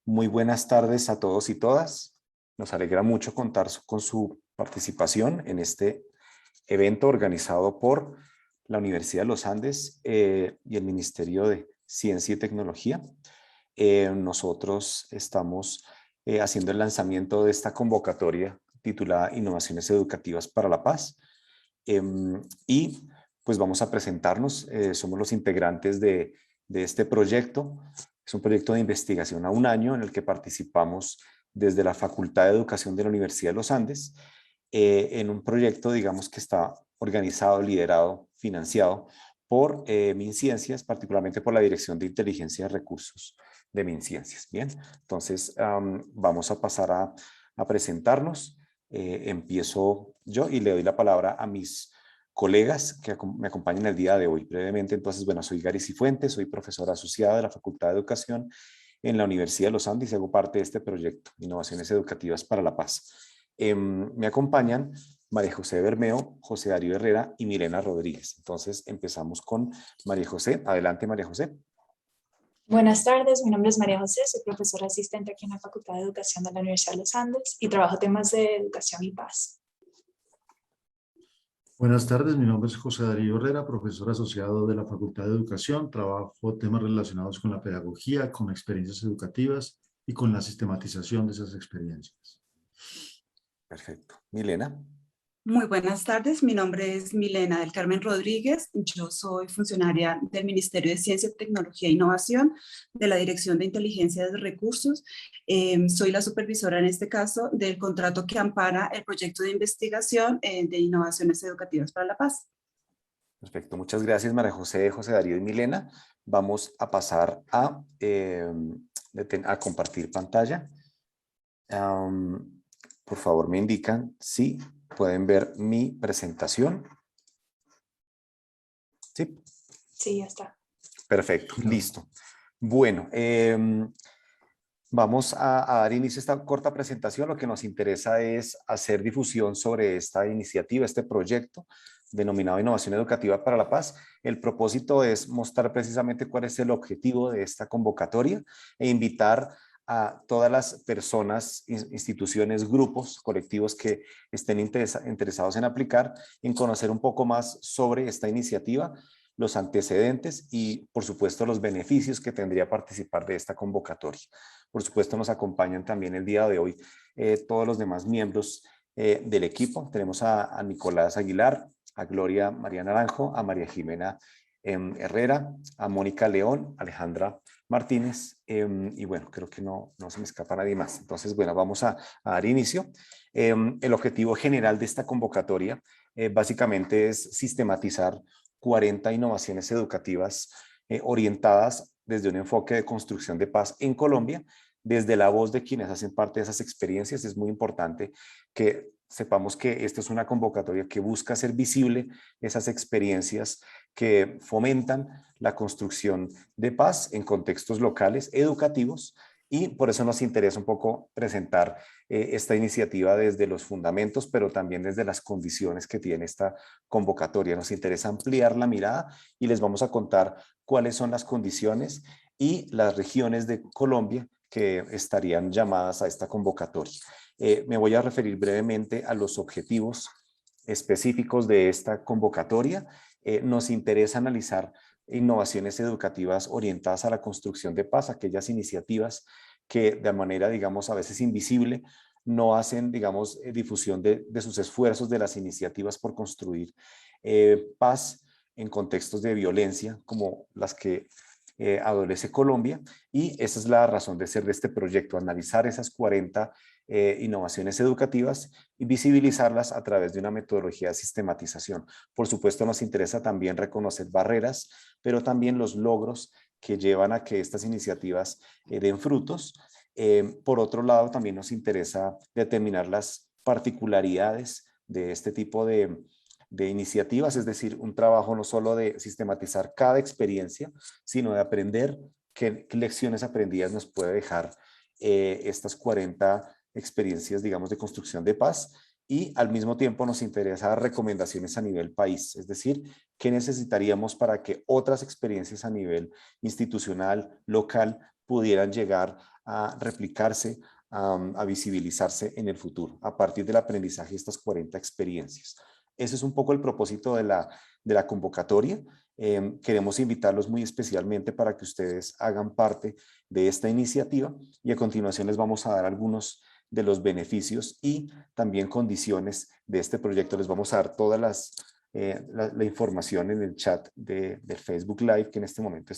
Muy buenas tardes a todos y todas. Nos alegra mucho contar con su participación en este evento organizado por la Universidad de los Andes y el Ministerio de Ciencia y Tecnología. Nosotros estamos haciendo el lanzamiento de esta convocatoria titulada Innovaciones Educativas para la Paz. Y pues vamos a presentarnos. Somos los integrantes de este proyecto. Es un proyecto de investigación a un año en el que participamos desde la Facultad de Educación de la Universidad de los Andes, en un proyecto, digamos, que está organizado, liderado, financiado por MinCiencias, particularmente por la Dirección de Inteligencia de Recursos de MinCiencias. Bien, entonces vamos a pasar a presentarnos. Empiezo yo y le doy la palabra a mis colegas que me acompañan el día de hoy. Brevemente, entonces, bueno, soy Gary Cifuentes, soy profesora asociada de la Facultad de Educación en la Universidad de los Andes y hago parte de este proyecto, Innovaciones Educativas para la Paz. Me acompañan María José Bermeo, José Darío Herrera y Milena Rodríguez. Entonces, empezamos con María José. Adelante, María José. Buenas tardes, mi nombre es María José, soy profesora asistente aquí en la Facultad de Educación de la Universidad de los Andes y trabajo temas de educación y paz. Buenas tardes, mi nombre es José Darío Herrera, profesor asociado de la Facultad de Educación. Trabajo temas relacionados con la pedagogía, con experiencias educativas y con la sistematización de esas experiencias. Perfecto. Milena. Muy buenas tardes, mi nombre es Milena del Carmen Rodríguez, yo soy funcionaria del Ministerio de Ciencia, Tecnología e Innovación, de la Dirección de Inteligencia de Recursos. Soy la supervisora en este caso del contrato que ampara el proyecto de investigación de innovaciones educativas para la paz. Perfecto, muchas gracias María José, José Darío y Milena. Vamos a pasar a compartir pantalla. Por favor, me indican si pueden ver mi presentación. ¿Sí? Sí, ya está. Perfecto, listo. Bueno, vamos a dar inicio a esta corta presentación. Lo que nos interesa es hacer difusión sobre esta iniciativa, este proyecto denominado Innovación Educativa para la Paz. El propósito es mostrar precisamente cuál es el objetivo de esta convocatoria e invitar a todas las personas, instituciones, grupos, colectivos que estén interesados en aplicar, en conocer un poco más sobre esta iniciativa, los antecedentes y, por supuesto, los beneficios que tendría participar de esta convocatoria. Por supuesto, nos acompañan también el día de hoy todos los demás miembros del equipo. Tenemos a Nicolás Aguilar, a Gloria María Naranjo, a María Jimena Herrera, a Mónica León, Alejandra Martínez, y bueno, creo que no se me escapa nadie más. Entonces, bueno, vamos a dar inicio. El objetivo general de esta convocatoria básicamente es sistematizar 40 innovaciones educativas orientadas desde un enfoque de construcción de paz en Colombia, desde la voz de quienes hacen parte de esas experiencias. Es muy importante que sepamos que esta es una convocatoria que busca hacer visible esas experiencias que fomentan la construcción de paz en contextos locales, educativos, y por eso nos interesa un poco presentar esta iniciativa desde los fundamentos, pero también desde las condiciones que tiene esta convocatoria. Nos interesa ampliar la mirada y les vamos a contar cuáles son las condiciones y las regiones de Colombia que estarían llamadas a esta convocatoria. Me voy a referir brevemente a los objetivos específicos de esta convocatoria. Nos interesa analizar innovaciones educativas orientadas a la construcción de paz, aquellas iniciativas que de manera, digamos, a veces invisible, no hacen, digamos, difusión de sus esfuerzos, de las iniciativas por construir paz en contextos de violencia como las que adolece Colombia, y esa es la razón de ser de este proyecto, analizar esas 40 innovaciones educativas y visibilizarlas a través de una metodología de sistematización. Por supuesto, nos interesa también reconocer barreras, pero también los logros que llevan a que estas iniciativas den frutos. Por otro lado, también nos interesa determinar las particularidades de este tipo de iniciativas, es decir, un trabajo no solo de sistematizar cada experiencia, sino de aprender qué lecciones aprendidas nos puede dejar estas 40 experiencias, digamos, de construcción de paz, y al mismo tiempo nos interesa dar recomendaciones a nivel país, es decir, qué necesitaríamos para que otras experiencias a nivel institucional, local, pudieran llegar a replicarse, a visibilizarse en el futuro, a partir del aprendizaje de estas 40 experiencias. Ese es un poco el propósito de la convocatoria. Queremos invitarlos muy especialmente para que ustedes hagan parte de esta iniciativa y a continuación les vamos a dar algunos de los beneficios y también condiciones de este proyecto. Les vamos a dar toda la información en el chat de Facebook Live que en este momento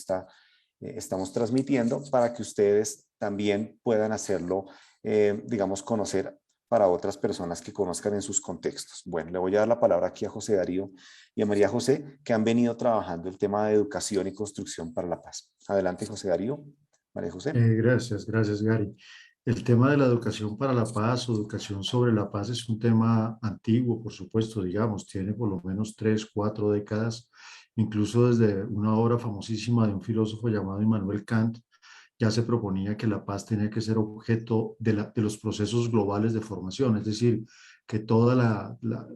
estamos transmitiendo para que ustedes también puedan hacerlo, digamos, conocer para otras personas que conozcan en sus contextos. Bueno, le voy a dar la palabra aquí a José Darío y a María José, que han venido trabajando el tema de educación y construcción para la paz. Adelante, José Darío. María José. Gracias, Gary. El tema de la educación para la paz o educación sobre la paz es un tema antiguo, por supuesto, digamos, tiene por lo menos 3, 4 décadas, incluso desde una obra famosísima de un filósofo llamado Immanuel Kant, ya se proponía que la paz tenía que ser objeto de los procesos globales de formación, es decir, que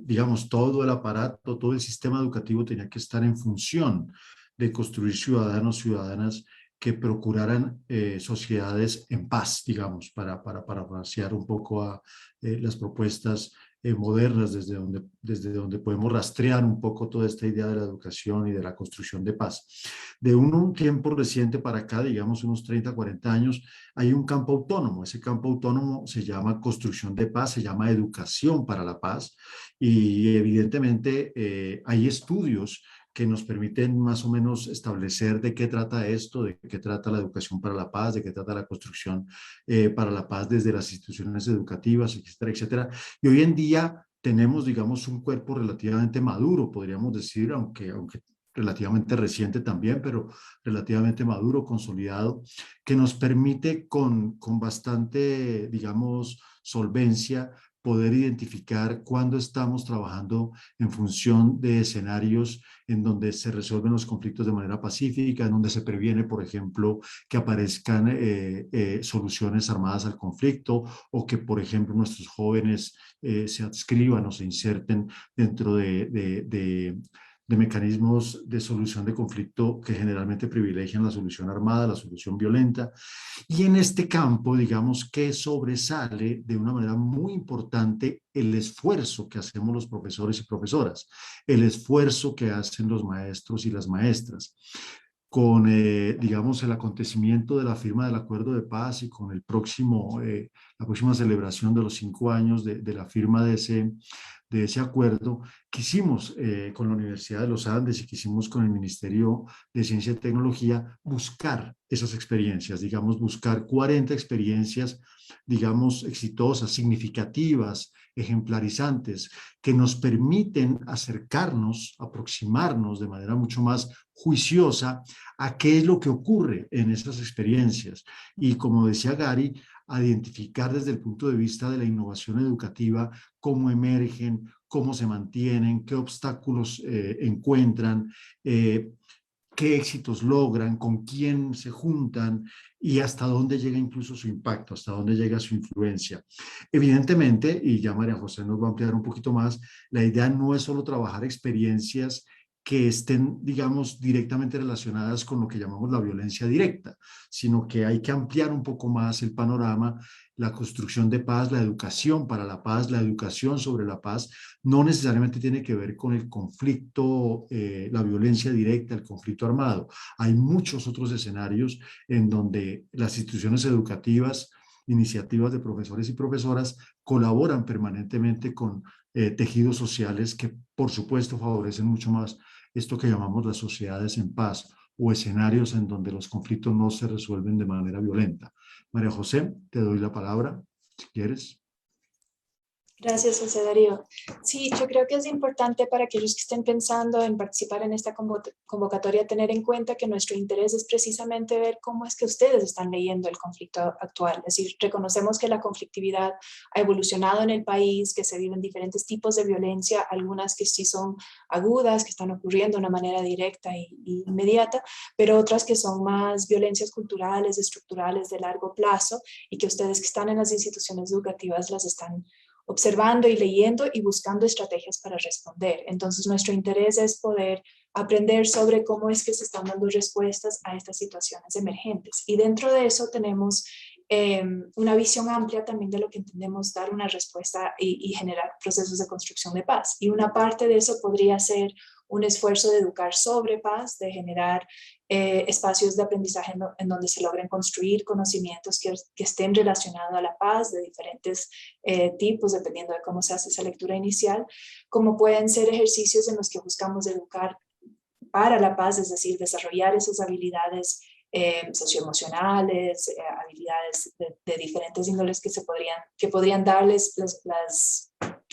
digamos, todo el aparato, todo el sistema educativo tenía que estar en función de construir ciudadanos, ciudadanas que procuraran sociedades en paz, digamos, para parafrasear un poco a las propuestas modernas desde donde podemos rastrear un poco toda esta idea de la educación y de la construcción de paz. De un tiempo reciente para acá, digamos unos 30, 40 años, hay un campo autónomo. Ese campo autónomo se llama construcción de paz, se llama educación para la paz y evidentemente hay estudios que nos permiten más o menos establecer de qué trata esto, de qué trata la educación para la paz, de qué trata la construcción para la paz desde las instituciones educativas, etcétera, etcétera. Y hoy en día tenemos, digamos, un cuerpo relativamente maduro, podríamos decir, aunque relativamente reciente también, pero relativamente maduro, consolidado, que nos permite con bastante, digamos, solvencia, poder identificar cuándo estamos trabajando en función de escenarios en donde se resuelven los conflictos de manera pacífica, en donde se previene, por ejemplo, que aparezcan soluciones armadas al conflicto o que, por ejemplo, nuestros jóvenes se adscriban o se inserten dentro de mecanismos de solución de conflicto que generalmente privilegian la solución armada, la solución violenta. Y en este campo, digamos que sobresale de una manera muy importante el esfuerzo que hacemos los profesores y profesoras, el esfuerzo que hacen los maestros y las maestras. Con, digamos, el acontecimiento de la firma del acuerdo de paz y con la próxima celebración de los 5 años de la firma de ese acuerdo, quisimos con la Universidad de los Andes y quisimos con el Ministerio de Ciencia y Tecnología buscar esas experiencias, digamos, buscar 40 experiencias, digamos, exitosas, significativas, ejemplarizantes, que nos permiten acercarnos, aproximarnos de manera mucho más juiciosa a qué es lo que ocurre en esas experiencias. Y como decía Gary, a identificar desde el punto de vista de la innovación educativa cómo emergen, cómo se mantienen, qué obstáculos encuentran, qué éxitos logran, con quién se juntan y hasta dónde llega incluso su impacto, hasta dónde llega su influencia. Evidentemente, y ya María José nos va a ampliar un poquito más, la idea no es solo trabajar experiencias que estén, digamos, directamente relacionadas con lo que llamamos la violencia directa, sino que hay que ampliar un poco más el panorama, la construcción de paz, la educación para la paz, la educación sobre la paz, no necesariamente tiene que ver con el conflicto, la violencia directa, el conflicto armado. Hay muchos otros escenarios en donde las instituciones educativas, iniciativas de profesores y profesoras colaboran permanentemente con tejidos sociales que, por supuesto, favorecen mucho más esto que llamamos las sociedades en paz o escenarios en donde los conflictos no se resuelven de manera violenta. María José, te doy la palabra, si quieres. Gracias, José Darío. Sí, yo creo que es importante para aquellos que estén pensando en participar en esta convocatoria tener en cuenta que nuestro interés es precisamente ver cómo es que ustedes están leyendo el conflicto actual. Es decir, reconocemos que la conflictividad ha evolucionado en el país, que se viven diferentes tipos de violencia, algunas que sí son agudas, que están ocurriendo de una manera directa y inmediata, pero otras que son más violencias culturales, estructurales de largo plazo y que ustedes que están en las instituciones educativas las están observando y leyendo y buscando estrategias para responder. Entonces, nuestro interés es poder aprender sobre cómo es que se están dando respuestas a estas situaciones emergentes. Y dentro de eso tenemos una visión amplia también de lo que entendemos dar una respuesta y generar procesos de construcción de paz. Y una parte de eso podría ser un esfuerzo de educar sobre paz, de generar espacios de aprendizaje en donde se logren construir conocimientos que estén relacionados a la paz de diferentes tipos, dependiendo de cómo se hace esa lectura inicial, como pueden ser ejercicios en los que buscamos educar para la paz, es decir, desarrollar esas habilidades socioemocionales, habilidades de diferentes índoles que podrían darles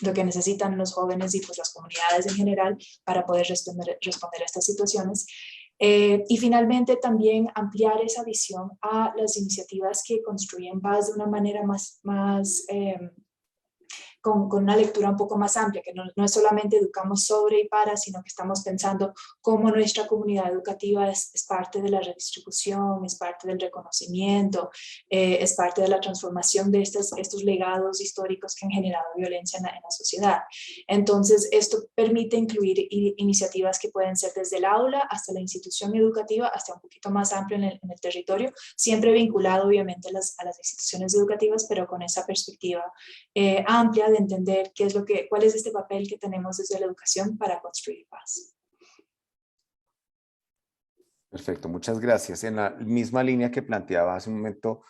lo que necesitan los jóvenes y pues las comunidades en general para poder responder a estas situaciones. Y finalmente también ampliar esa visión a las iniciativas que construyen paz de una manera con una lectura un poco más amplia, que no es solamente educamos sobre y para, sino que estamos pensando cómo nuestra comunidad educativa es parte de la redistribución, es parte del reconocimiento, es parte de la transformación de estos legados históricos que han generado violencia en la sociedad. Entonces, esto permite incluir iniciativas que pueden ser desde el aula hasta la institución educativa, hasta un poquito más amplio en el territorio, siempre vinculado obviamente a las instituciones educativas, pero con esa perspectiva amplia de entender cuál es este papel que tenemos desde la educación para construir paz. Perfecto, muchas gracias. En la misma línea que planteaba hace un momento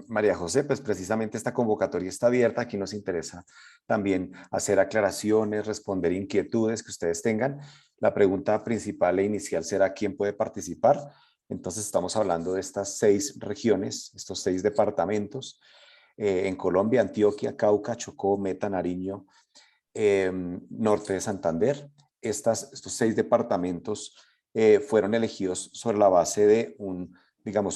María José, pues precisamente esta convocatoria está abierta. Aquí nos interesa también hacer aclaraciones, responder inquietudes que ustedes tengan. La pregunta principal e inicial será ¿quién puede participar? Entonces estamos hablando de estas 6 regiones, estos 6 departamentos. En Colombia, Antioquia, Cauca, Chocó, Meta, Nariño, norte de Santander. Estos 6 departamentos fueron elegidos sobre la base de un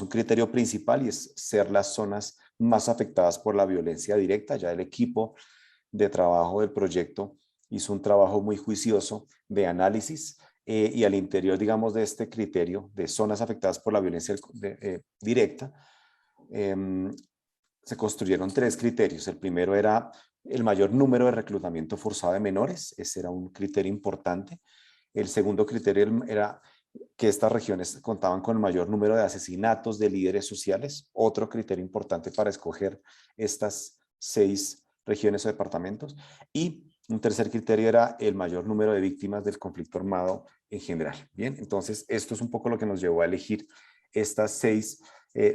criterio principal, y es ser las zonas más afectadas por la violencia directa. Ya el equipo de trabajo del proyecto hizo un trabajo muy juicioso de análisis y al interior, de este criterio de zonas afectadas por la violencia directa, se construyeron 3 criterios. El primero era el mayor número de reclutamiento forzado de menores. Ese era un criterio importante. El segundo criterio era que estas regiones contaban con el mayor número de asesinatos de líderes sociales. Otro criterio importante para escoger estas 6 regiones o departamentos. Y un tercer criterio era el mayor número de víctimas del conflicto armado en general. Bien, entonces esto es un poco lo que nos llevó a elegir estas 6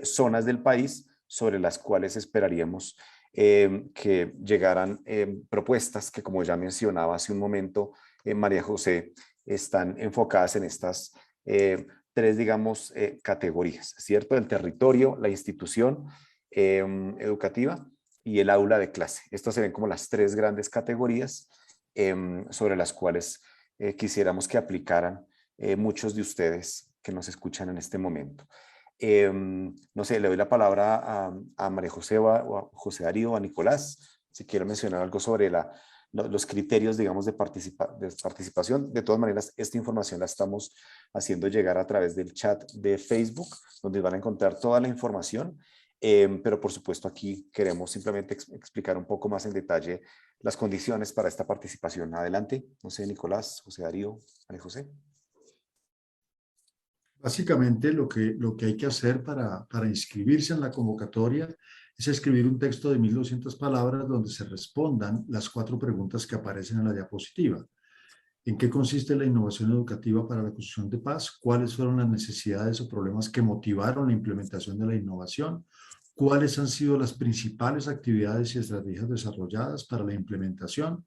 zonas del país, sobre las cuales esperaríamos que llegaran propuestas que, como ya mencionaba hace un momento María José, están enfocadas en estas 3, categorías, ¿cierto? El territorio, la institución educativa y el aula de clase. Estas se ven como las 3 grandes categorías sobre las cuales quisiéramos que aplicaran muchos de ustedes que nos escuchan en este momento. No sé, le doy la palabra a María José o a José Darío o a Nicolás, si quieren mencionar algo sobre los criterios, de participación. De todas maneras, esta información la estamos haciendo llegar a través del chat de Facebook, donde van a encontrar toda la información, pero por supuesto aquí queremos simplemente explicar un poco más en detalle las condiciones para esta participación. Adelante, no sé, Nicolás, José Darío, María José. Básicamente lo que hay que hacer para inscribirse en la convocatoria es escribir un texto de 1200 palabras donde se respondan las 4 preguntas que aparecen en la diapositiva. ¿En qué consiste la innovación educativa para la construcción de paz? ¿Cuáles fueron las necesidades o problemas que motivaron la implementación de la innovación? ¿Cuáles han sido las principales actividades y estrategias desarrolladas para la implementación?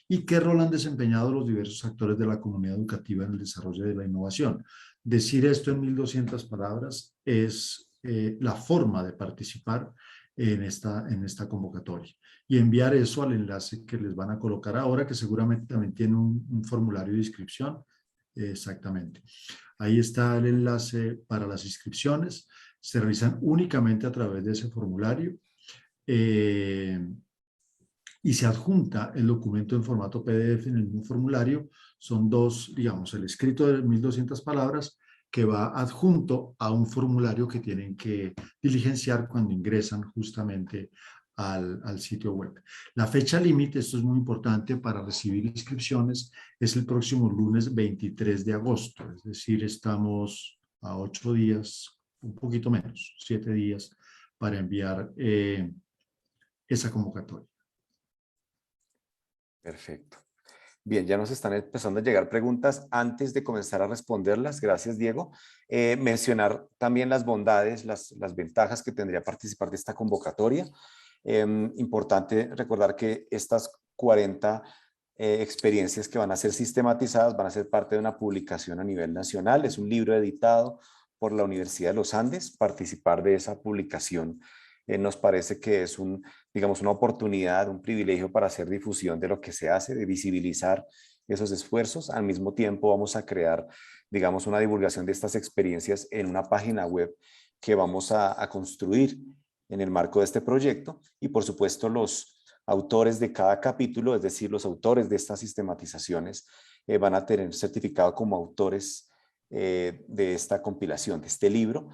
¿Y qué rol han desempeñado los diversos actores de la comunidad educativa en el desarrollo de la innovación? Decir esto en 1200 palabras es la forma de participar en esta convocatoria. Y enviar eso al enlace que les van a colocar ahora, que seguramente también tiene un formulario de inscripción. Exactamente. Ahí está el enlace para las inscripciones. Se realizan únicamente a través de ese formulario. Y se adjunta el documento en formato PDF en el mismo formulario. Son 2, el escrito de 1200 palabras que va adjunto a un formulario que tienen que diligenciar cuando ingresan justamente al sitio web. La fecha límite, esto es muy importante para recibir inscripciones, es el próximo lunes 23 de agosto, es decir, estamos a 8 días, un poquito menos, 7 días para enviar esa convocatoria. Perfecto. Bien, ya nos están empezando a llegar preguntas. Antes de comenzar a responderlas, gracias Diego, mencionar también las bondades, las ventajas que tendría participar de esta convocatoria. Importante recordar que estas 40 experiencias que van a ser sistematizadas van a ser parte de una publicación a nivel nacional. Es un libro editado por la Universidad de los Andes. Participar de esa publicación nos parece que es digamos, una oportunidad, un privilegio para hacer difusión de lo que se hace, de visibilizar esos esfuerzos. Al mismo tiempo vamos a crear, digamos, una divulgación de estas experiencias en una página web que vamos a construir en el marco de este proyecto, y por supuesto los autores de cada capítulo, es decir, los autores de estas sistematizaciones, van a tener certificado como autores de esta compilación, de este libro.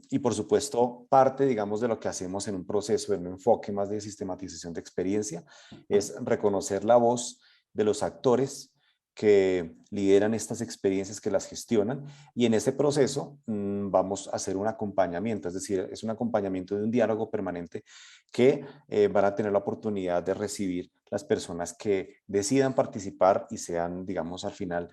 Y por supuesto, parte, digamos, de lo que hacemos en un proceso, en un enfoque más de sistematización de experiencia, es reconocer la voz de los actores que lideran estas experiencias, que las gestionan, y en ese proceso vamos a hacer un acompañamiento, es decir, es un acompañamiento de un diálogo permanente que van a tener la oportunidad de recibir las personas que decidan participar y sean, digamos, al final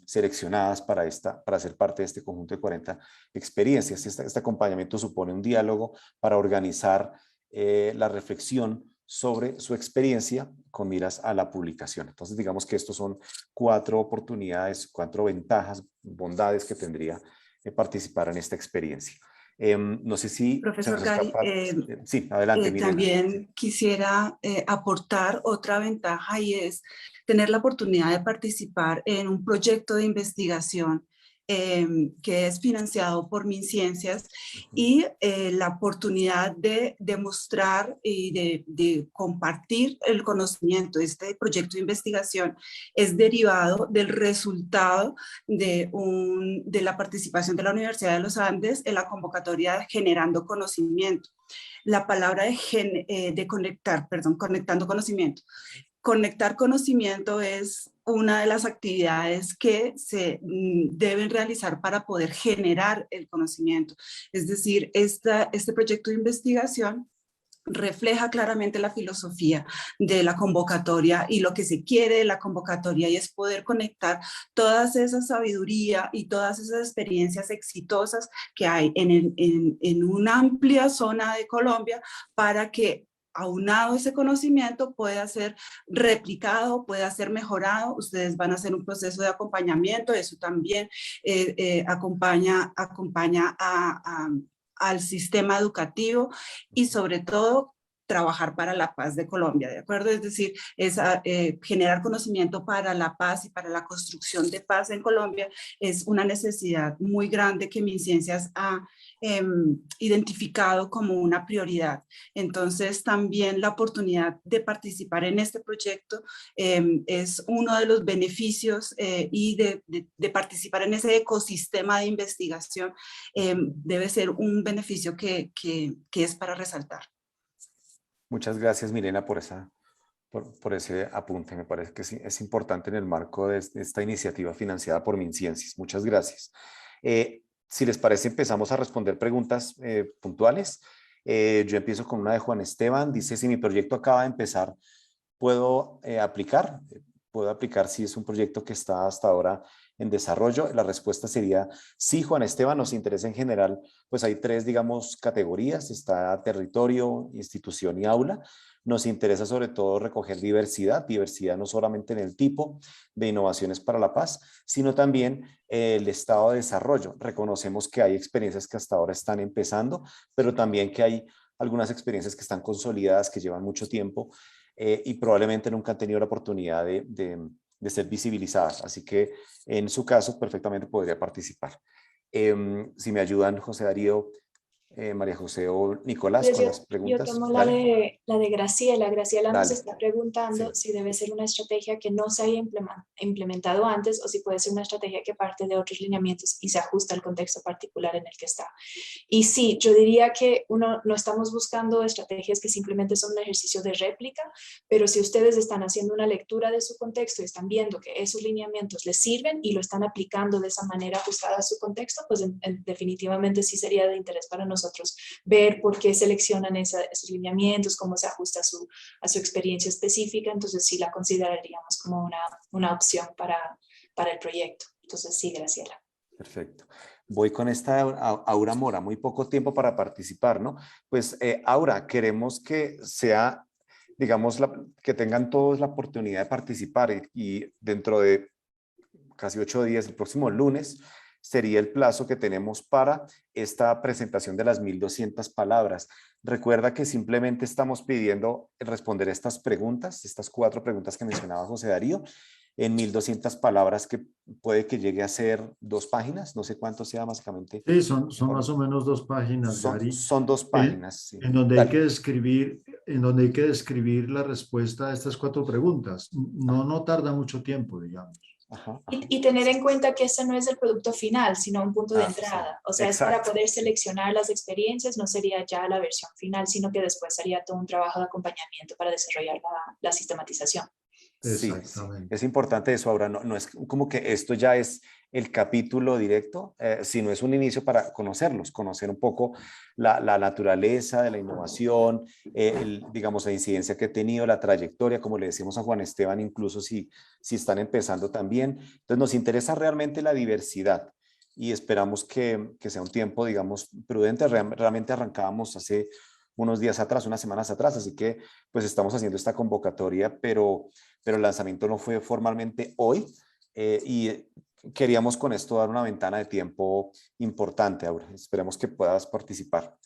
seleccionadas para ser parte de este conjunto de 40 experiencias. Este acompañamiento supone un diálogo para organizar la reflexión sobre su experiencia con miras a la publicación. Entonces, digamos que estos son 4 oportunidades, 4 ventajas, bondades que tendría participar en esta experiencia. No sé si se Profesor nos Gary, escapa. Sí, adelante, Milena. también quisiera aportar otra ventaja, y es tener la oportunidad de participar en un proyecto de investigación que es financiado por MinCiencias, y la oportunidad de demostrar y de compartir el conocimiento. Este proyecto de investigación es derivado del resultado de la participación de la Universidad de los Andes en la convocatoria Generando Conocimiento. La palabra de conectar, perdón, conectando conocimiento. Conectar conocimiento es una de las actividades que se deben realizar para poder generar el conocimiento. Es decir, este proyecto de investigación refleja claramente la filosofía de la convocatoria y lo que se quiere de la convocatoria, y es poder conectar toda esa sabiduría y todas esas experiencias exitosas que hay en una amplia zona de Colombia, para que aunado ese conocimiento pueda ser replicado, pueda ser mejorado. Ustedes van a hacer un proceso de acompañamiento, eso también acompaña al sistema educativo, y sobre todo trabajar para la paz de Colombia, ¿de acuerdo? Es decir, generar conocimiento para la paz y para la construcción de paz en Colombia es una necesidad muy grande que MinCiencias ha identificado como una prioridad. Entonces, también la oportunidad de participar en este proyecto es uno de los beneficios, y de participar en ese ecosistema de investigación debe ser un beneficio que es para resaltar. Muchas gracias, Milena, por ese apunte. Me parece que sí, es importante en el marco de esta iniciativa financiada por MinCiencias. Muchas gracias. Si les parece, empezamos a responder preguntas puntuales. Yo empiezo con una de Juan Esteban. Dice, si mi proyecto acaba de empezar, ¿puedo aplicar? ¿Puedo aplicar si es un proyecto que está hasta ahora en desarrollo? La respuesta sería sí, Juan Esteban. Nos interesa en general, pues hay 3, digamos, categorías. Está territorio, institución y aula. Nos interesa sobre todo recoger diversidad no solamente en el tipo de innovaciones para la paz, sino también el estado de desarrollo. Reconocemos que hay experiencias que hasta ahora están empezando, pero también que hay algunas experiencias que están consolidadas, que llevan mucho tiempo y probablemente nunca han tenido la oportunidad de ser visibilizadas. Así que en su caso perfectamente podría participar. Si me ayudan José Darío, María José o Nicolás con las preguntas. Yo tomo la de Graciela. Graciela nos Dale. está preguntando si debe ser una estrategia que no se haya implementado antes, o si puede ser una estrategia que parte de otros lineamientos y se ajusta al contexto particular en el que está. Y sí, yo diría que no estamos buscando estrategias que simplemente son un ejercicio de réplica, pero si ustedes están haciendo una lectura de su contexto y están viendo que esos lineamientos les sirven y lo están aplicando de esa manera ajustada a su contexto, pues definitivamente sí sería de interés para nosotros nosotros ver por qué seleccionan esos lineamientos, cómo se ajusta a su experiencia específica. Entonces sí la consideraríamos como una opción para el proyecto. Entonces sí, Graciela. Perfecto. Voy con esta Aura Mora, muy poco tiempo para participar, ¿no? Pues Aura, queremos que sea, digamos, que tengan todos la oportunidad de participar y dentro de casi 8 días, el próximo lunes, sería el plazo que tenemos para esta presentación de las 1200 palabras. Recuerda que simplemente estamos pidiendo responder estas preguntas, estas 4 preguntas que mencionaba José Darío, en 1200 palabras, que puede que llegue a ser 2 páginas, no sé cuánto sea básicamente. Sí, son más o menos 2 páginas, Gary, Son 2 páginas, sí. en donde hay Dale. que describir, la respuesta a estas 4 preguntas. No tarda mucho tiempo, digamos. Ajá. Y tener en cuenta que este no es el producto final, sino un punto de entrada. Sí. O sea, Exacto. es para poder seleccionar las experiencias, no sería ya la versión final, sino que después haría todo un trabajo de acompañamiento para desarrollar la sistematización. Sí, Exactamente. es importante eso. Ahora, no es como que esto ya es el capítulo directo, sino es un inicio para conocerlos, conocer un poco la naturaleza de la innovación, digamos, la incidencia que ha tenido, la trayectoria, como le decimos a Juan Esteban, incluso si están empezando también. Entonces, nos interesa realmente la diversidad y esperamos que sea un tiempo, digamos, prudente. Realmente arrancábamos hace unos días atrás, unas semanas atrás, así que pues estamos haciendo esta convocatoria, pero el lanzamiento no fue formalmente hoy, y queríamos con esto dar una ventana de tiempo importante, Aura. Esperemos que puedas participar.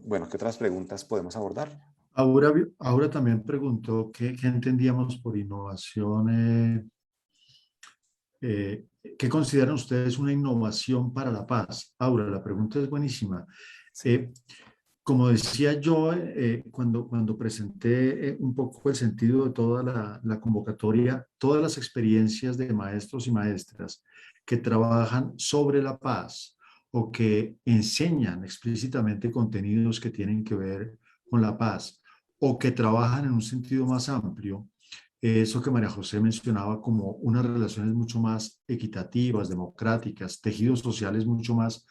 Bueno, ¿qué otras preguntas podemos abordar? Ahora también preguntó qué entendíamos por innovación. ¿Qué consideran ustedes una innovación para la paz? Aura, la pregunta es buenísima. Sí. Como decía yo cuando presenté un poco el sentido de toda la convocatoria, todas las experiencias de maestros y maestras que trabajan sobre la paz o que enseñan explícitamente contenidos que tienen que ver con la paz o que trabajan en un sentido más amplio, eso que María José mencionaba como unas relaciones mucho más equitativas, democráticas, tejidos sociales mucho más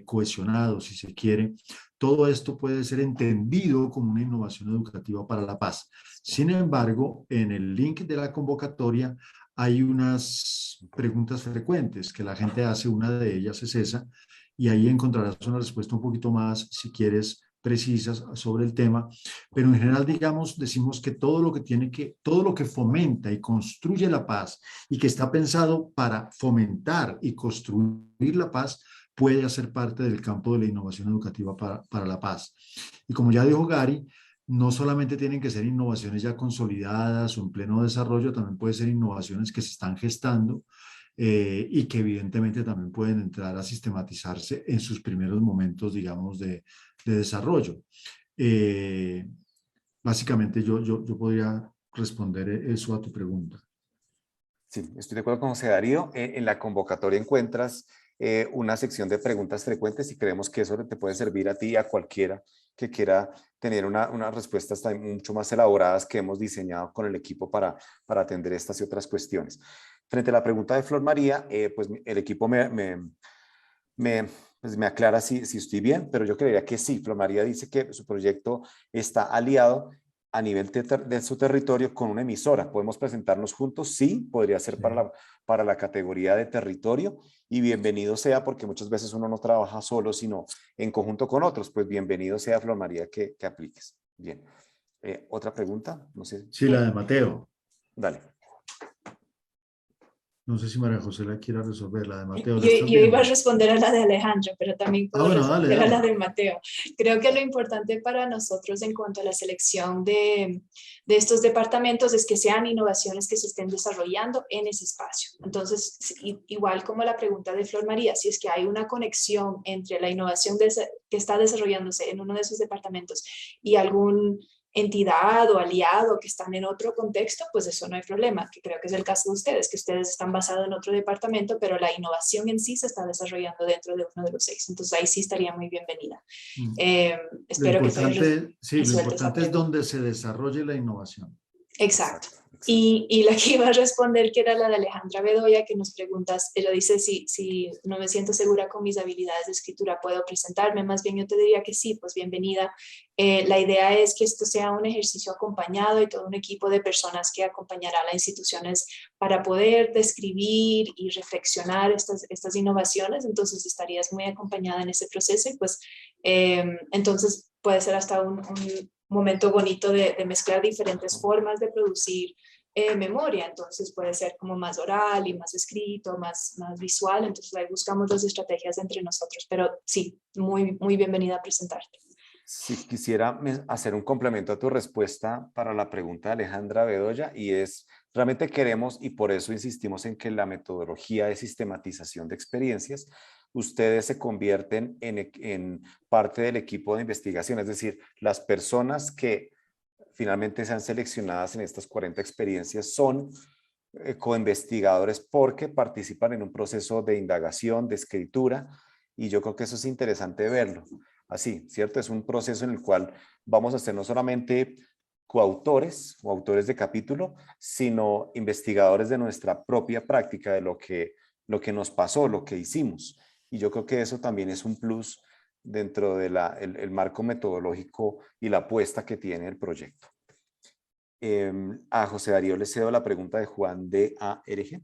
cohesionados, si se quiere. Todo esto puede ser entendido como una innovación educativa para la paz. Sin embargo, en el link de la convocatoria hay unas preguntas frecuentes que la gente hace. Una de ellas es esa, y ahí encontrarás una respuesta un poquito más, si quieres, precisas sobre el tema, pero en general, digamos, decimos que todo lo que fomenta y construye la paz y que está pensado para fomentar y construir la paz puede hacer parte del campo de la innovación educativa para la paz. Y como ya dijo Gary, no solamente tienen que ser innovaciones ya consolidadas o en pleno desarrollo, también pueden ser innovaciones que se están gestando, y que evidentemente también pueden entrar a sistematizarse en sus primeros momentos, digamos, de desarrollo. Básicamente yo podría responder eso a tu pregunta. Sí, estoy de acuerdo con José Darío. En la convocatoria encuentras una sección de preguntas frecuentes y creemos que eso te puede servir a ti y a cualquiera que quiera tener unas respuestas también mucho más elaboradas que hemos diseñado con el equipo para atender estas y otras cuestiones. Frente a la pregunta de Flor María, pues el equipo pues me aclara si estoy bien, pero yo creería que sí. Flor María dice que su proyecto está aliado a nivel de su territorio con una emisora. ¿Podemos presentarnos juntos? Sí, podría ser Sí. para la categoría de territorio, y bienvenido sea, porque muchas veces uno no trabaja solo, sino en conjunto con otros. Pues bienvenido sea, Flor María, que apliques. Bien. ¿Otra pregunta? No sé. Sí, la de Mateo. Dale. No sé si María José la quiera resolver, la de Mateo. ¿La Yo estás iba a viendo? responder a la de Alejandro, pero también puedo Bueno, dale, responder a la dale. de Mateo. Creo que lo importante para nosotros en cuanto a la selección de estos departamentos es que sean innovaciones que se estén desarrollando en ese espacio. Entonces, igual como la pregunta de Flor María, si es que hay una conexión entre la innovación que está desarrollándose en uno de esos departamentos y algún entidad o aliado que están en otro contexto, pues eso no hay problema, que creo que es el caso de ustedes, que ustedes están basados en otro departamento, pero la innovación en sí se está desarrollando dentro de uno de los 6. Entonces ahí sí estaría muy bienvenida. Lo Espero que te haya importante, sí, lo resuelto esa importante es pregunta. donde se desarrolle la innovación. Exacto. Exacto. Y la que iba a responder, que era la de Alejandra Bedoya, que nos preguntas, ella dice, si no me siento segura con mis habilidades de escritura, ¿puedo presentarme? Más bien yo te diría que sí, pues bienvenida. La idea es que esto sea un ejercicio acompañado y todo un equipo de personas que acompañará a las instituciones para poder describir y reflexionar estas innovaciones. Entonces estarías muy acompañada en ese proceso y pues entonces puede ser hasta un momento bonito de mezclar diferentes formas de producir memoria, entonces puede ser como más oral y más escrito, más visual, entonces ahí buscamos las estrategias entre nosotros, pero sí, muy bienvenida a presentarte. Si quisiera hacer un complemento a tu respuesta para la pregunta de Alejandra Bedoya, y es, realmente queremos, y por eso insistimos en que la metodología de sistematización de experiencias, ustedes se convierten en parte del equipo de investigación, es decir, las personas que finalmente sean seleccionadas en estas 40 experiencias son coinvestigadores porque participan en un proceso de indagación, de escritura, y yo creo que eso es interesante verlo. Así, ¿cierto? Es un proceso en el cual vamos a ser no solamente coautores o autores de capítulo, sino investigadores de nuestra propia práctica, de lo que nos pasó, lo que hicimos. Y yo creo que eso también es un plus dentro de el marco metodológico y la apuesta que tiene el proyecto. A José Darío le cedo la pregunta de Juan de ARG.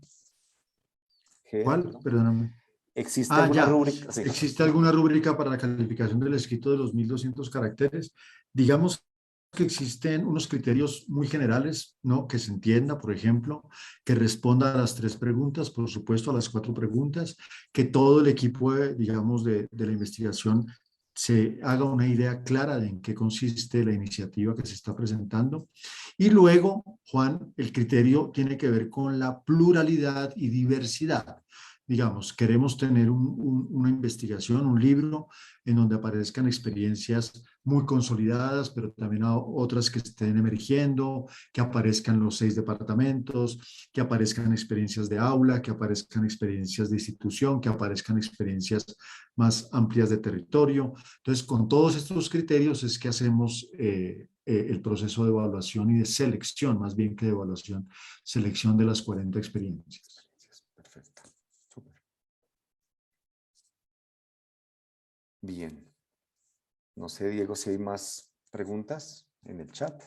¿Cuál? Perdóname. ¿Existe Ah, alguna ya. rúbrica? Sí. ¿Existe alguna rúbrica para la calificación del escrito de los 1200 caracteres? Digamos que existen unos criterios muy generales, ¿no? Que se entienda, por ejemplo, que responda a las 3 preguntas, por supuesto, a las 4 preguntas, que todo el equipo, digamos, de la investigación se haga una idea clara de en qué consiste la iniciativa que se está presentando. Y luego, Juan, el criterio tiene que ver con la pluralidad y diversidad. Digamos, queremos tener una investigación, un libro en donde aparezcan experiencias muy consolidadas, pero también otras que estén emergiendo, que aparezcan los 6 departamentos, que aparezcan experiencias de aula, que aparezcan experiencias de institución, que aparezcan experiencias más amplias de territorio. Entonces, con todos estos criterios es que hacemos el proceso de evaluación y de selección, más bien que de evaluación, selección de las 40 experiencias. Perfecto. Súper. Bien. No sé, Diego, si hay más preguntas en el chat.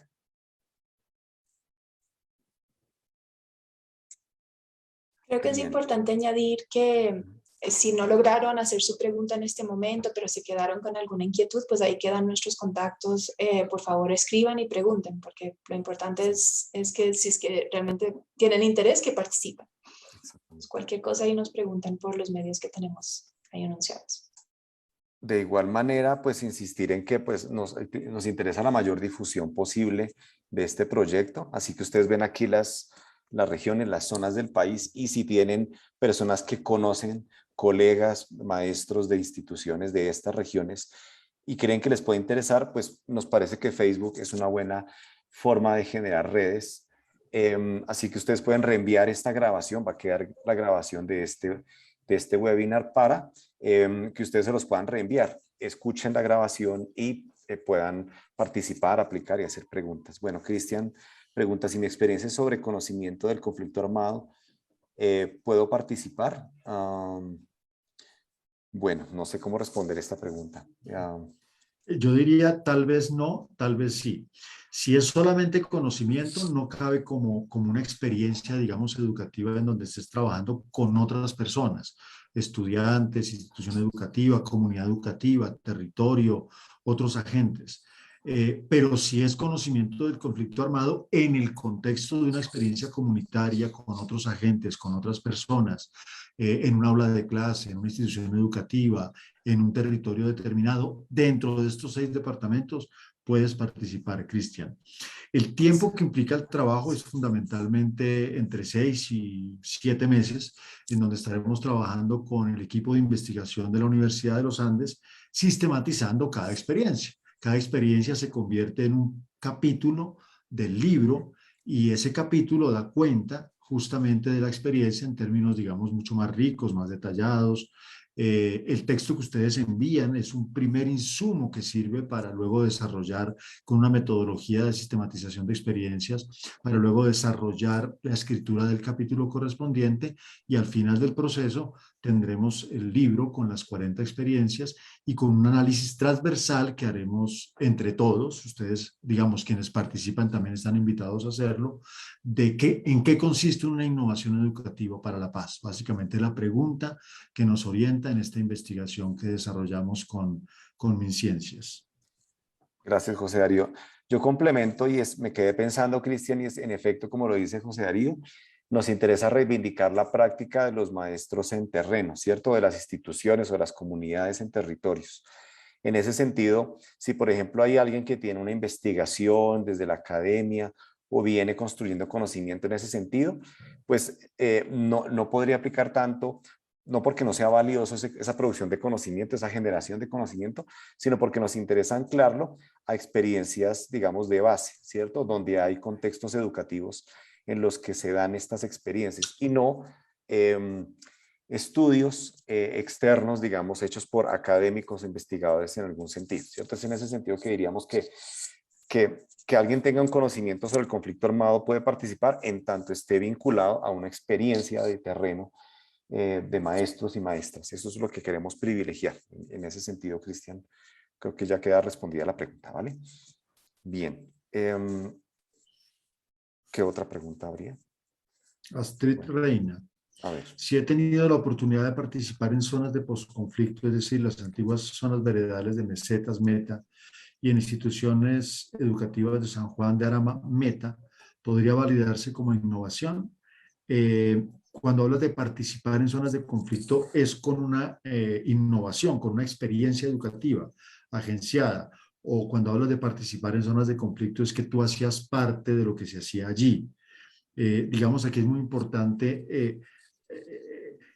Creo que es Bien. importante añadir que si no lograron hacer su pregunta en este momento, pero se quedaron con alguna inquietud, pues ahí quedan nuestros contactos. Por favor, escriban y pregunten, porque lo importante es que si es que realmente tienen interés, que participen. Pues cualquier cosa ahí nos preguntan por los medios que tenemos ahí anunciados. De igual manera, pues insistir en que pues, nos interesa la mayor difusión posible de este proyecto. Así que ustedes ven aquí las regiones, las zonas del país, y si tienen personas que conocen, colegas, maestros de instituciones de estas regiones y creen que les puede interesar, pues nos parece que Facebook es una buena forma de generar redes. Así que ustedes pueden reenviar esta grabación, va a quedar la grabación de este webinar para que ustedes se los puedan reenviar, escuchen la grabación y puedan participar, aplicar y hacer preguntas. Bueno, Cristian pregunta si mi experiencia es sobre conocimiento del conflicto armado, ¿puedo participar? Bueno, no sé cómo responder esta pregunta. Yo diría tal vez no, tal vez sí. Si es solamente conocimiento, no cabe como una experiencia, digamos, educativa en donde estés trabajando con otras personas, estudiantes, institución educativa, comunidad educativa, territorio, otros agentes. Pero si es conocimiento del conflicto armado en el contexto de una experiencia comunitaria con otros agentes, con otras personas, en un aula de clase, en una institución educativa, en un territorio determinado, dentro de estos 6 departamentos, puedes participar, Cristian. El tiempo que implica el trabajo es fundamentalmente entre 6 y 7 meses, en donde estaremos trabajando con el equipo de investigación de la Universidad de los Andes, sistematizando cada experiencia. Cada experiencia se convierte en un capítulo del libro y ese capítulo da cuenta justamente de la experiencia en términos, digamos, mucho más ricos, más detallados, El texto que ustedes envían es un primer insumo que sirve para luego desarrollar con una metodología de sistematización de experiencias, para luego desarrollar la escritura del capítulo correspondiente, y al final del proceso tendremos el libro con las 40 experiencias y con un análisis transversal que haremos entre todos. Ustedes, digamos, quienes participan también están invitados a hacerlo, de en qué consiste una innovación educativa para la paz. Básicamente la pregunta que nos orienta en esta investigación que desarrollamos con MinCiencias. Gracias, José Darío. Yo complemento me quedé pensando, Cristian, y es en efecto, como lo dice José Darío, nos interesa reivindicar la práctica de los maestros en terreno, ¿cierto? De las instituciones o de las comunidades en territorios. En ese sentido, si por ejemplo hay alguien que tiene una investigación desde la academia o viene construyendo conocimiento en ese sentido, pues no podría aplicar tanto, no porque no sea valioso esa producción de conocimiento, esa generación de conocimiento, sino porque nos interesa anclarlo a experiencias, digamos, de base, ¿cierto? Donde hay contextos educativos en los que se dan estas experiencias y no estudios externos, digamos, hechos por académicos, investigadores en algún sentido, ¿cierto? Es en ese sentido que diríamos que alguien tenga un conocimiento sobre el conflicto armado puede participar en tanto esté vinculado a una experiencia de terreno de maestros y maestras. Eso es lo que queremos privilegiar. En ese sentido, Cristian, creo que ya queda respondida la pregunta, ¿vale? Bien. ¿Qué otra pregunta habría? Astrid Reina. A ver. Si he tenido la oportunidad de participar en zonas de posconflicto, es decir, las antiguas zonas veredales de Mesetas, Meta, y en instituciones educativas de San Juan de Arama, Meta, ¿podría validarse como innovación? Cuando hablas de participar en zonas de conflicto, es con una innovación, con una experiencia educativa agenciada, o cuando hablas de participar en zonas de conflicto, es que tú hacías parte de lo que se hacía allí. Digamos, aquí es muy importante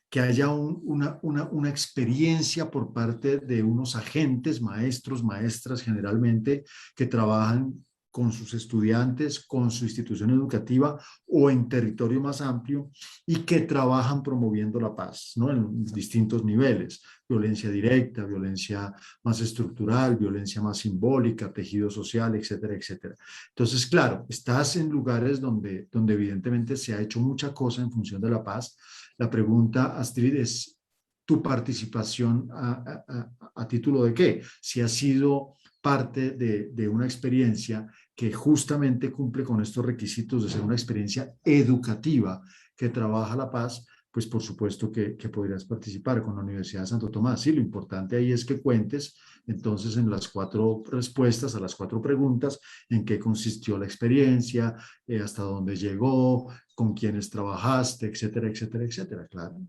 que haya una experiencia por parte de unos agentes, maestros, maestras generalmente, que trabajan con sus estudiantes, con su institución educativa o en territorio más amplio, y que trabajan promoviendo la paz, ¿no? En distintos niveles: violencia directa, violencia más estructural, violencia más simbólica, tejido social, etcétera, etcétera. Entonces, claro, estás en lugares donde evidentemente se ha hecho mucha cosa en función de la paz. La pregunta, Astrid, es tu participación a título de qué. Si ha sido parte de una experiencia que justamente cumple con estos requisitos de ser una experiencia educativa que trabaja la paz, pues por supuesto que podrías participar con la Universidad de Santo Tomás. Sí, lo importante ahí es que cuentes entonces en las 4 respuestas a las 4 preguntas: en qué consistió la experiencia, hasta dónde llegó, con quiénes trabajaste, etcétera, etcétera, etcétera, claro.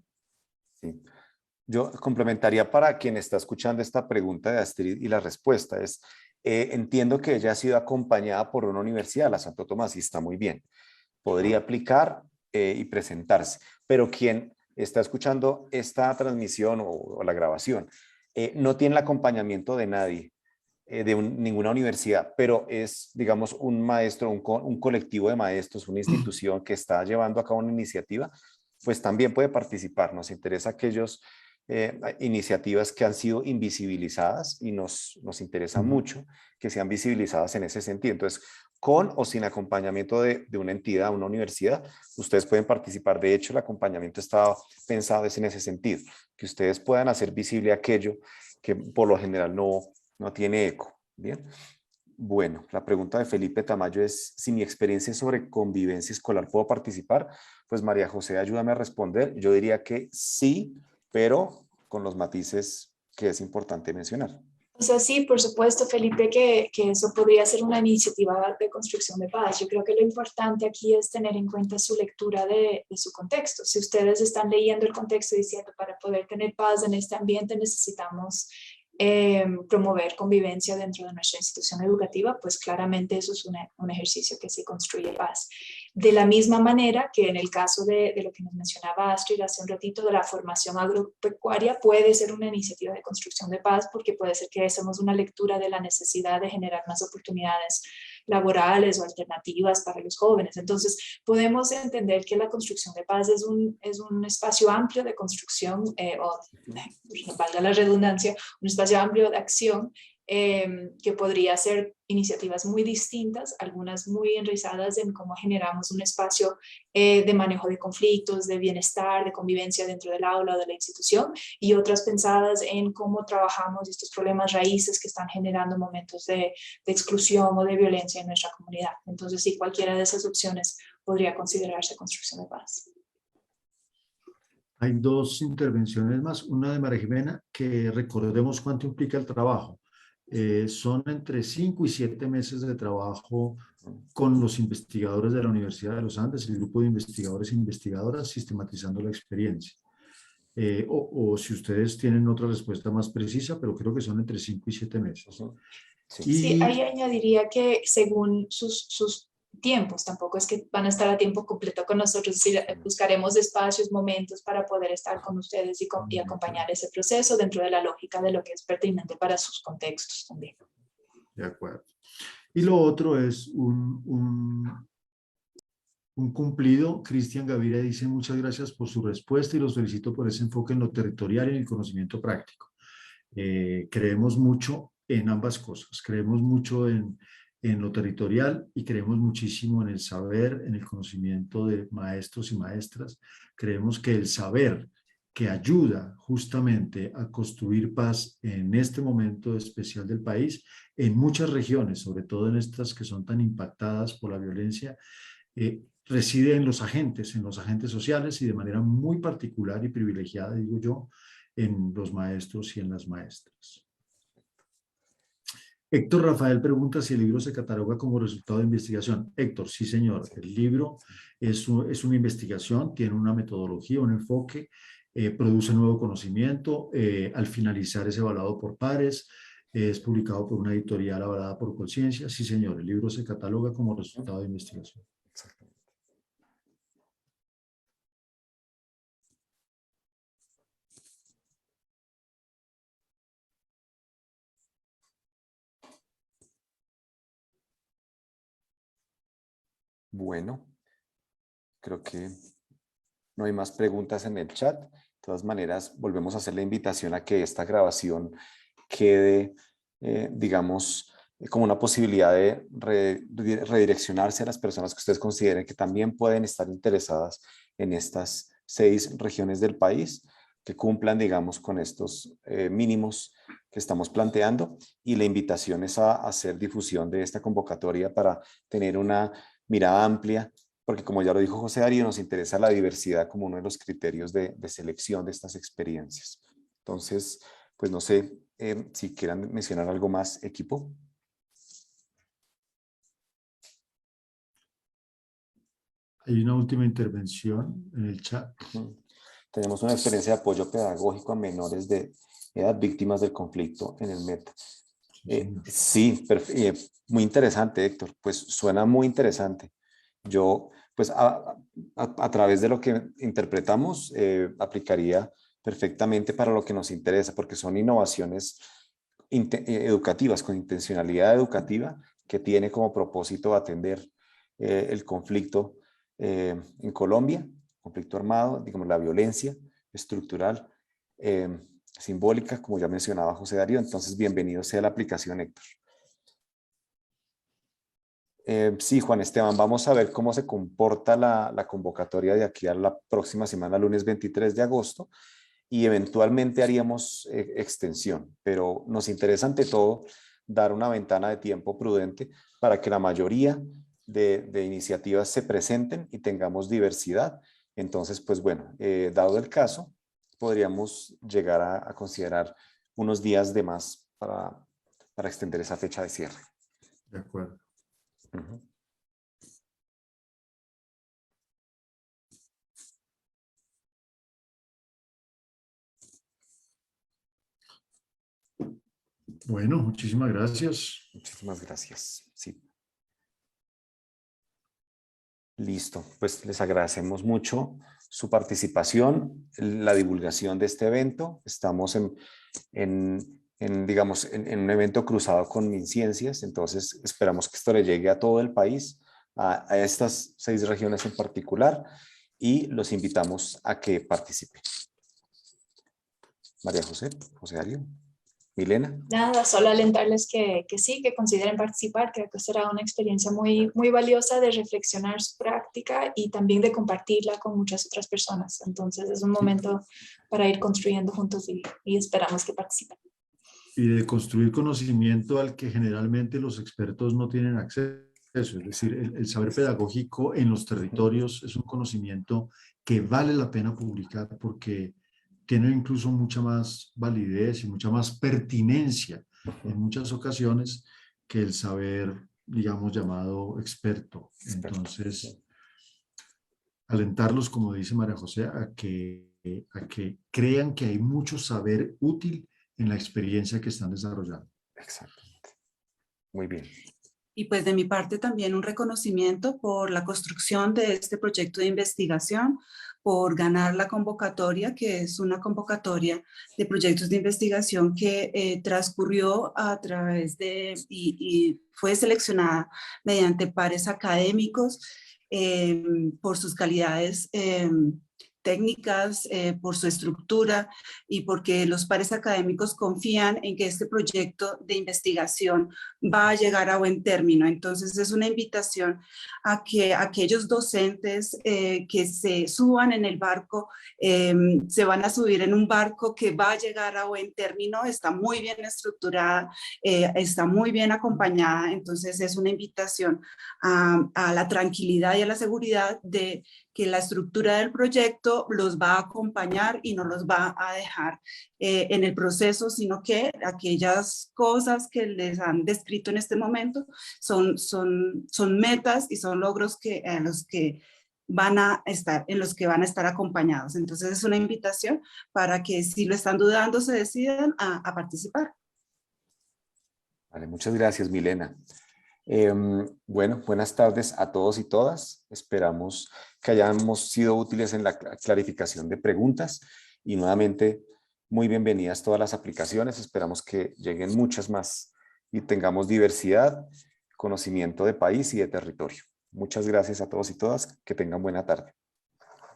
Sí. Yo complementaría para quien está escuchando esta pregunta de Astrid, y la respuesta es, entiendo que ella ha sido acompañada por una universidad, la Santo Tomás, y está muy bien. Podría aplicar y presentarse, pero quien está escuchando esta transmisión o la grabación no tiene el acompañamiento de nadie, de ninguna universidad, pero es, digamos, un maestro, un colectivo de maestros, una institución que está llevando a cabo una iniciativa, pues también puede participar. Nos interesa aquellos iniciativas que han sido invisibilizadas y nos interesa mucho que sean visibilizadas en ese sentido. Entonces, con o sin acompañamiento de una entidad, una universidad, ustedes pueden participar. De hecho, el acompañamiento está pensado en ese sentido, que ustedes puedan hacer visible aquello que por lo general no tiene eco. Bien. Bueno, la pregunta de Felipe Tamayo es: si mi experiencia es sobre convivencia escolar, ¿puedo participar? Pues María José, ayúdame a responder. Yo diría que sí, pero con los matices que es importante mencionar. O sea, sí, por supuesto, Felipe, que eso podría ser una iniciativa de construcción de paz. Yo creo que lo importante aquí es tener en cuenta su lectura de su contexto. Si ustedes están leyendo el contexto diciendo, para poder tener paz en este ambiente necesitamos promover convivencia dentro de nuestra institución educativa, pues claramente eso es un ejercicio que sí construye paz. De la misma manera que en el caso de lo que nos mencionaba Astrid hace un ratito, de la formación agropecuaria, puede ser una iniciativa de construcción de paz, porque puede ser que hacemos una lectura de la necesidad de generar más oportunidades laborales o alternativas para los jóvenes. Entonces, podemos entender que la construcción de paz es un espacio amplio de construcción, o valga la redundancia, un espacio amplio de acción, que podría ser iniciativas muy distintas, algunas muy enraizadas en cómo generamos un espacio de manejo de conflictos, de bienestar, de convivencia dentro del aula o de la institución, y otras pensadas en cómo trabajamos estos problemas raíces que están generando momentos de exclusión o de violencia en nuestra comunidad. Entonces, sí, cualquiera de esas opciones podría considerarse construcción de paz. Hay dos intervenciones más, una de María Jimena, que recordemos cuánto implica el trabajo. Son entre 5 y 7 meses de trabajo con los investigadores de la Universidad de los Andes, el grupo de investigadores e investigadoras, sistematizando la experiencia. O si ustedes tienen otra respuesta más precisa, pero creo que son entre 5 y 7 meses. Sí. Sí, ahí añadiría que según sus tiempos, tampoco es que van a estar a tiempo completo con nosotros, es decir, buscaremos espacios, momentos para poder estar con ustedes y acompañar ese proceso dentro de la lógica de lo que es pertinente para sus contextos también. De acuerdo. Y lo otro es un cumplido. Cristian Gaviria dice: muchas gracias por su respuesta y los felicito por ese enfoque en lo territorial y en el conocimiento práctico. Creemos mucho en ambas cosas, creemos mucho en lo territorial y creemos muchísimo en el saber, en el conocimiento de maestros y maestras. Creemos que el saber que ayuda justamente a construir paz en este momento especial del país, en muchas regiones, sobre todo en estas que son tan impactadas por la violencia, reside en los agentes sociales y de manera muy particular y privilegiada, digo yo, en los maestros y en las maestras. Héctor Rafael pregunta si el libro se cataloga como resultado de investigación. Héctor, sí señor, el libro es una investigación, tiene una metodología, un enfoque, produce nuevo conocimiento, al finalizar es evaluado por pares, es publicado por una editorial avalada por Conciencia. Sí señor, el libro se cataloga como resultado de investigación. Bueno, creo que no hay más preguntas en el chat. De todas maneras, volvemos a hacer la invitación a que esta grabación quede, digamos, como una posibilidad de redireccionarse a las personas que ustedes consideren que también pueden estar interesadas en estas 6 regiones del país, que cumplan, digamos, con estos mínimos que estamos planteando. Y la invitación es a hacer difusión de esta convocatoria para tener una mirada amplia, porque como ya lo dijo José Darío, nos interesa la diversidad como uno de los criterios de selección de estas experiencias. Entonces, pues no sé si quieran mencionar algo más, equipo. Hay una última intervención en el chat. Tenemos una experiencia de apoyo pedagógico a menores de edad víctimas del conflicto en el MET. Sí, muy interesante, Héctor. Pues suena muy interesante. Yo, pues a través de lo que interpretamos, aplicaría perfectamente para lo que nos interesa, porque son innovaciones educativas, con intencionalidad educativa, que tiene como propósito atender el conflicto en Colombia, conflicto armado, digamos, la violencia estructural, simbólica, como ya mencionaba José Darío. Entonces, bienvenido sea la aplicación, Héctor. Sí, Juan Esteban, vamos a ver cómo se comporta la convocatoria de aquí a la próxima semana, lunes 23 de agosto, y eventualmente haríamos extensión, pero nos interesa ante todo dar una ventana de tiempo prudente para que la mayoría de iniciativas se presenten y tengamos diversidad. Entonces, pues bueno, dado el caso, podríamos llegar a considerar unos días de más para extender esa fecha de cierre. De acuerdo. Uh-huh. Bueno, muchísimas gracias. Muchísimas gracias. Sí. Listo, pues les agradecemos mucho su participación, la divulgación de este evento. Estamos digamos, en un evento cruzado con MinCiencias, entonces esperamos que esto le llegue a todo el país, a estas 6 regiones en particular, y los invitamos a que participen. María José, José Darío, Milena. Nada, solo alentarles que sí, que consideren participar. Creo que será una experiencia muy, muy valiosa de reflexionar su práctica y también de compartirla con muchas otras personas. Entonces es un momento para ir construyendo juntos y esperamos que participen. Y de construir conocimiento al que generalmente los expertos no tienen acceso. Es decir, el saber pedagógico en los territorios es un conocimiento que vale la pena publicar porque tiene incluso mucha más validez y mucha más pertinencia en muchas ocasiones que el saber, digamos, llamado experto. Entonces, alentarlos, como dice María José, a que crean que hay mucho saber útil en la experiencia que están desarrollando. Exactamente. Muy bien. Y pues de mi parte también un reconocimiento por la construcción de este proyecto de investigación, por ganar la convocatoria, que es una convocatoria de proyectos de investigación que transcurrió a través de y fue seleccionada mediante pares académicos por sus calidades técnicas, por su estructura y porque los pares académicos confían en que este proyecto de investigación va a llegar a buen término. Entonces es una invitación a que aquellos docentes que se suban en el barco, se van a subir en un barco que va a llegar a buen término, está muy bien estructurada, está muy bien acompañada, entonces es una invitación a la tranquilidad y a la seguridad de que la estructura del proyecto los va a acompañar y no los va a dejar en el proceso, sino que aquellas cosas que les han descrito en este momento son metas y son logros en los que van a estar acompañados. Entonces es una invitación para que si lo están dudando se decidan a participar. Vale, muchas gracias, Milena. Bueno, buenas tardes a todos y todas. Esperamos que hayamos sido útiles en la clarificación de preguntas y nuevamente muy bienvenidas todas las aplicaciones. Esperamos que lleguen muchas más y tengamos diversidad, conocimiento de país y de territorio. Muchas gracias a todos y todas. Que tengan buena tarde.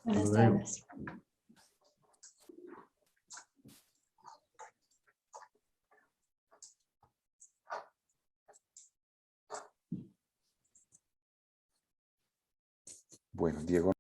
Buenas tardes. Bueno, Diego.